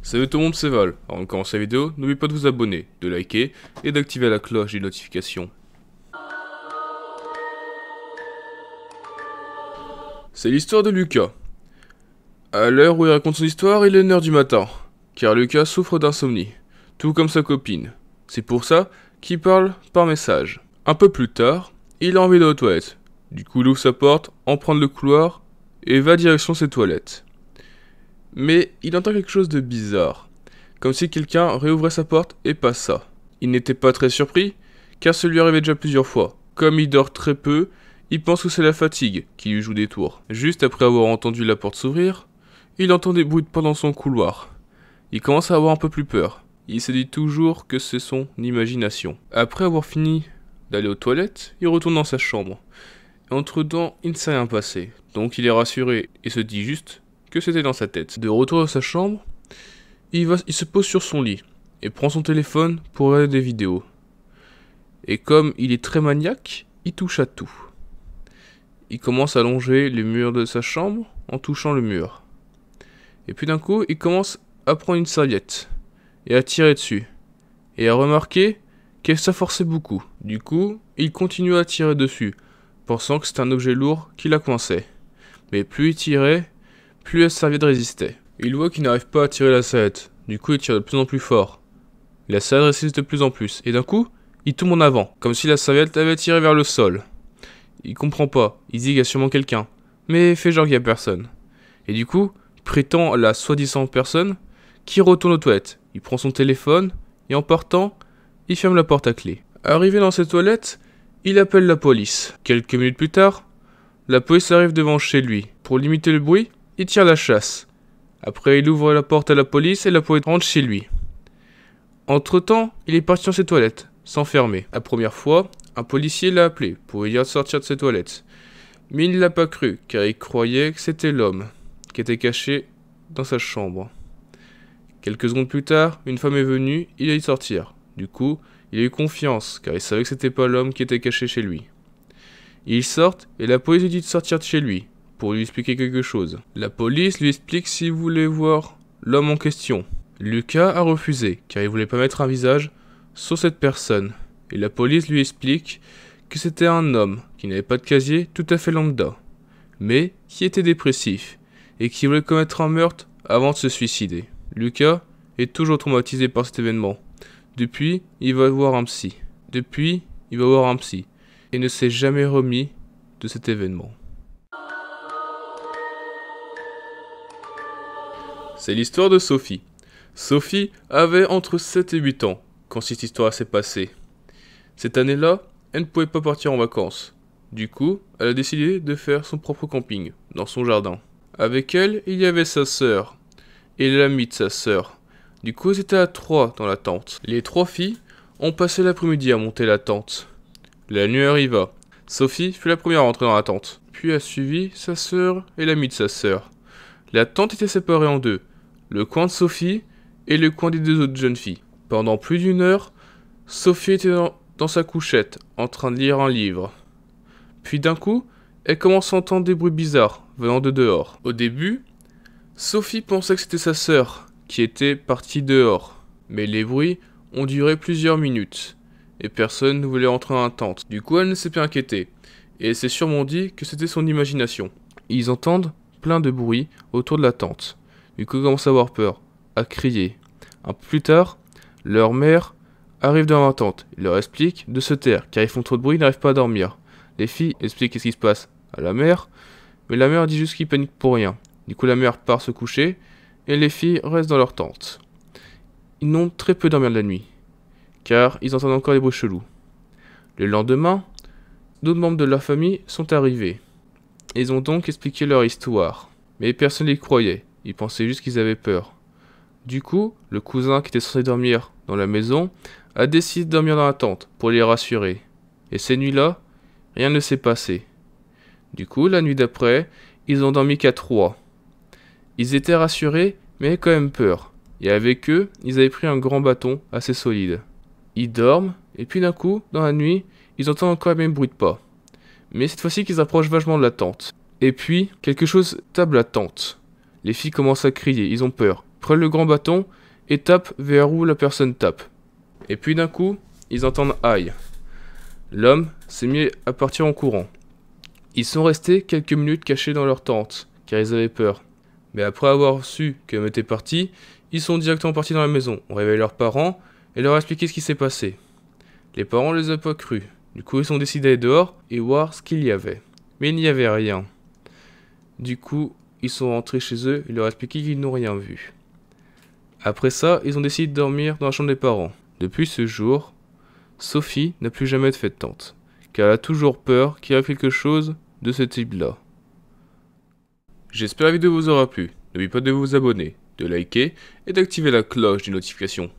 Salut tout le monde, c'est Val. Avant de commencer la vidéo, n'oubliez pas de vous abonner, de liker et d'activer la cloche des notifications. C'est l'histoire de Lucas. À l'heure où il raconte son histoire, il est 1h du matin, car Lucas souffre d'insomnie, tout comme sa copine. C'est pour ça qu'il parle par message. Un peu plus tard, il a envie d'aller aux toilettes. Du coup, il ouvre sa porte, emprunte le couloir et va direction ses toilettes. Mais il entend quelque chose de bizarre, comme si quelqu'un réouvrait sa porte et passa. Il n'était pas très surpris, car ça lui arrivait déjà plusieurs fois. Comme il dort très peu, il pense que c'est la fatigue qui lui joue des tours. Juste après avoir entendu la porte s'ouvrir, il entend des bruits de pas dans son couloir. Il commence à avoir un peu plus peur. Il se dit toujours que c'est son imagination. Après avoir fini d'aller aux toilettes, il retourne dans sa chambre. Entre-temps, il ne s'est rien passé, donc il est rassuré et se dit juste que c'était dans sa tête. De retour dans sa chambre, il se pose sur son lit et prend son téléphone pour regarder des vidéos. Et comme il est très maniaque, il touche à tout. Il commence à longer les murs de sa chambre en touchant le mur. Et puis d'un coup, il commence à prendre une serviette et à tirer dessus. Et à remarquer qu'elle s'afforçait beaucoup. Du coup, il continue à tirer dessus, pensant que c'était un objet lourd qui la coinçait. Mais plus il tirait, plus la serviette résistait. Il voit qu'il n'arrive pas à tirer la serviette. Du coup, il tire de plus en plus fort. La serviette résiste de plus en plus. Et d'un coup, il tombe en avant, comme si la serviette avait tiré vers le sol. Il comprend pas. Il dit qu'il y a sûrement quelqu'un. Mais il fait genre qu'il y a personne. Et du coup, il prétend à la soi-disant personne qui retourne aux toilettes. Il prend son téléphone et en partant, il ferme la porte à clé. Arrivé dans ses toilettes, il appelle la police. Quelques minutes plus tard, la police arrive devant chez lui. Pour limiter le bruit, il tire la chasse. Après, il ouvre la porte à la police et la police rentre chez lui. Entre-temps, il est parti dans ses toilettes, s'enfermer. La première fois, un policier l'a appelé pour lui dire de sortir de ses toilettes. Mais il ne l'a pas cru, car il croyait que c'était l'homme qui était caché dans sa chambre. Quelques secondes plus tard, une femme est venue, il a dû sortir. Du coup, il a eu confiance, car il savait que c'était pas l'homme qui était caché chez lui. Ils sortent et la police lui dit de sortir de chez lui, pour lui expliquer quelque chose. La police lui explique s'il voulait voir l'homme en question. Lucas a refusé, car il voulait pas mettre un visage sur cette personne. Et la police lui explique que c'était un homme qui n'avait pas de casier tout à fait lambda, mais qui était dépressif, et qui voulait commettre un meurtre avant de se suicider. Lucas est toujours traumatisé par cet événement. Depuis, il va voir un psy. Et ne s'est jamais remis de cet événement. C'est l'histoire de Sophie. Sophie avait entre 7 et 8 ans quand cette histoire s'est passée. Cette année-là, elle ne pouvait pas partir en vacances. Du coup, elle a décidé de faire son propre camping, dans son jardin. Avec elle, il y avait sa sœur, et l'amie de sa sœur. Du coup, ils étaient à 3 dans la tente. Les 3 filles ont passé l'après-midi à monter la tente. La nuit arriva. Sophie fut la première à rentrer dans la tente. Puis a suivi sa sœur et l'amie de sa sœur. La tente était séparée en deux. Le coin de Sophie et le coin des 2 autres jeunes filles. Pendant plus d'une heure, Sophie était dans sa couchette, en train de lire un livre. Puis d'un coup, elle commence à entendre des bruits bizarres venant de dehors. Au début, Sophie pensait que c'était sa sœur qui était partie dehors. Mais les bruits ont duré plusieurs minutes, et personne ne voulait entrer dans la tente. Du coup, elle ne s'est pas inquiétée, et elle s'est sûrement dit que c'était son imagination. Ils entendent plein de bruit autour de la tente. Du coup, ils commencent à avoir peur, à crier. Un peu plus tard, leur mère arrive dans la tente. Il leur explique de se taire, car ils font trop de bruit, ils n'arrivent pas à dormir. Les filles expliquent ce qui se passe à la mère, mais la mère dit juste qu'ils paniquent pour rien. Du coup, la mère part se coucher, et les filles restent dans leur tente. Ils n'ont très peu dormi de la nuit, car ils entendent encore des bruits chelous. Le lendemain, d'autres membres de leur famille sont arrivés. Ils ont donc expliqué leur histoire, mais personne ne les croyait. Ils pensaient juste qu'ils avaient peur. Du coup, le cousin qui était censé dormir dans la maison a décidé de dormir dans la tente pour les rassurer. Et ces nuits-là, rien ne s'est passé. Du coup, la nuit d'après, ils ont dormi qu'à 3. Ils étaient rassurés, mais quand même peur. Et avec eux, ils avaient pris un grand bâton assez solide. Ils dorment, et puis d'un coup, dans la nuit, ils entendent encore le même bruit de pas. Mais cette fois-ci qu'ils approchent vachement de la tente. Et puis, quelque chose tape la tente. Les filles commencent à crier, ils ont peur. prennent le grand bâton et tapent vers où la personne tape. Et puis d'un coup, ils entendent aïe. L'homme s'est mis à partir en courant. Ils sont restés quelques minutes cachés dans leur tente, car ils avaient peur. Mais après avoir su que l'homme était parti, ils sont directement partis dans la maison, ont réveillé leurs parents et leur expliqué ce qui s'est passé. Les parents ne les ont pas cru. Du coup, ils sont décidés d'aller dehors et voir ce qu'il y avait. Mais il n'y avait rien. Du coup, ils sont rentrés chez eux et leur expliqué qu'ils n'ont rien vu. Après ça, ils ont décidé de dormir dans la chambre des parents. Depuis ce jour, Sophie n'a plus jamais fait de tente, car elle a toujours peur qu'il y ait quelque chose de ce type-là. J'espère que la vidéo vous aura plu. N'oubliez pas de vous abonner, de liker et d'activer la cloche des notifications.